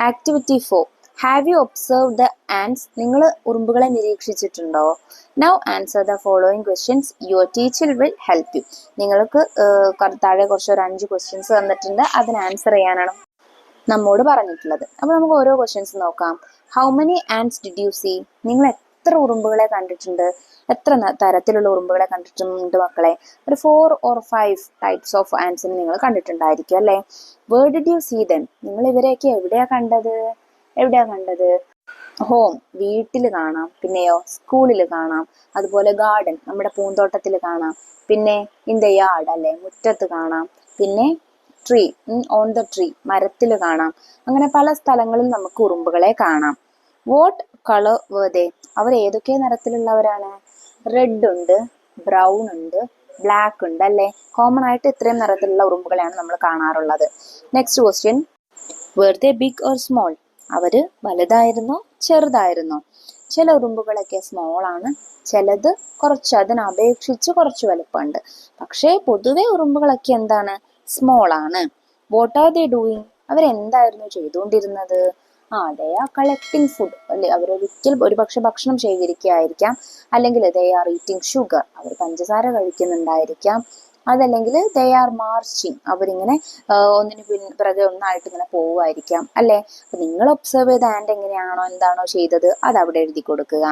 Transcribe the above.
Activity 4. Have you observe the ants? നിങ്ങൾ ഉറുമ്പുകളെ നിരീക്ഷിച്ചിട്ടുണ്ടോ? Now answer the following questions. Your teacher will help you. നിങ്ങൾക്ക് താഴെ കുറച്ച് ഒരു 5 ക്വസ്റ്റ്യൻസ് തന്നിട്ടുണ്ട്. അതിന് ആൻസർ ചെയ്യാനാണ് നമ്മോട് പറഞ്ഞിട്ടുള്ളത്. അപ്പോൾ നമുക്ക് ഓരോ ക്വസ്റ്റ്യൻസ് നോക്കാം. How many ants did you see? നിങ്ങൾ എത്ര ഉറുമ്പുകളെ കണ്ടിട്ടുണ്ട്? എത്ര തരത്തിലുള്ള ഉറുമ്പുകളെ കണ്ടിട്ടുണ്ട് മക്കളെ? ഒരു 4 or 5 ടൈപ്സ് ഓഫ് ആൻഡ്സിനെ നിങ്ങൾ കണ്ടിട്ടുണ്ടായിരിക്കും അല്ലേ? Where did you see them? നിങ്ങൾ ഇവരെയൊക്കെ എവിടെയാ കണ്ടത്? ഹോം, വീട്ടിൽ കാണാം. പിന്നെയോ സ്കൂളിൽ കാണാം. അതുപോലെ ഗാർഡൻ, നമ്മുടെ പൂന്തോട്ടത്തിൽ കാണാം. പിന്നെ ഇൻ ദ യാർഡ് അല്ലെ, മുറ്റത്ത് കാണാം. പിന്നെ ട്രീ, ഓൺ ദ ട്രീ, മരത്തിൽ കാണാം. അങ്ങനെ പല സ്ഥലങ്ങളിൽ നമുക്ക് ഉറുമ്പുകളെ കാണാം. What colour were they? അവർ ഏതൊക്കെ നിറത്തിലുള്ളവരാണ്? റെഡ് ഉണ്ട്, ബ്രൗൺ ഉണ്ട്, ബ്ലാക്ക് ഉണ്ട് അല്ലേ? കോമൺ ആയിട്ട് ഇത്രയും നിറത്തിലുള്ള ഉറുമ്പുകളെയാണ് നമ്മൾ കാണാറുള്ളത്. Next question. were they big or small? അവര് വലുതായിരുന്നോ ചെറുതായിരുന്നോ? ചില ഉറുമ്പുകളൊക്കെ സ്മോൾ ആണ്, ചിലത് കുറച്ച് അതിനപേക്ഷിച്ച് കുറച്ച് വലുപ്പമുണ്ട്. പക്ഷേ പൊതുവെ ഉറുമ്പുകളൊക്കെ എന്താണ്? സ്മോൾ ആണ്. What are they doing? അവരെന്തായിരുന്നു ചെയ്തുകൊണ്ടിരുന്നത്? ദേ ആർ കളക്ടിങ് ഫുഡ് അല്ലെ? അവരൊരിക്കൽ ഒരുപക്ഷെ ഭക്ഷണം ശേഖരിക്കുകയായിരിക്കാം. അല്ലെങ്കിൽ ദേ ആർ ഈറ്റിംഗ് ഷുഗർ, അവർ പഞ്ചസാര കഴിക്കുന്നുണ്ടായിരിക്കാം. അതല്ലെങ്കിൽ ദേ ആർ മാർച്ചിങ്, അവരിങ്ങനെ ഒന്നിന് പിറകെ ഒന്നായിട്ട് ഇങ്ങനെ പോവുമായിരിക്കാം അല്ലെ? അപ്പൊ നിങ്ങൾ ഒബ്സർവ് ചെയ്ത ആൻഡ് എങ്ങനെയാണോ എന്താണോ ചെയ്തത് അത് അവിടെ എഴുതി കൊടുക്കുക.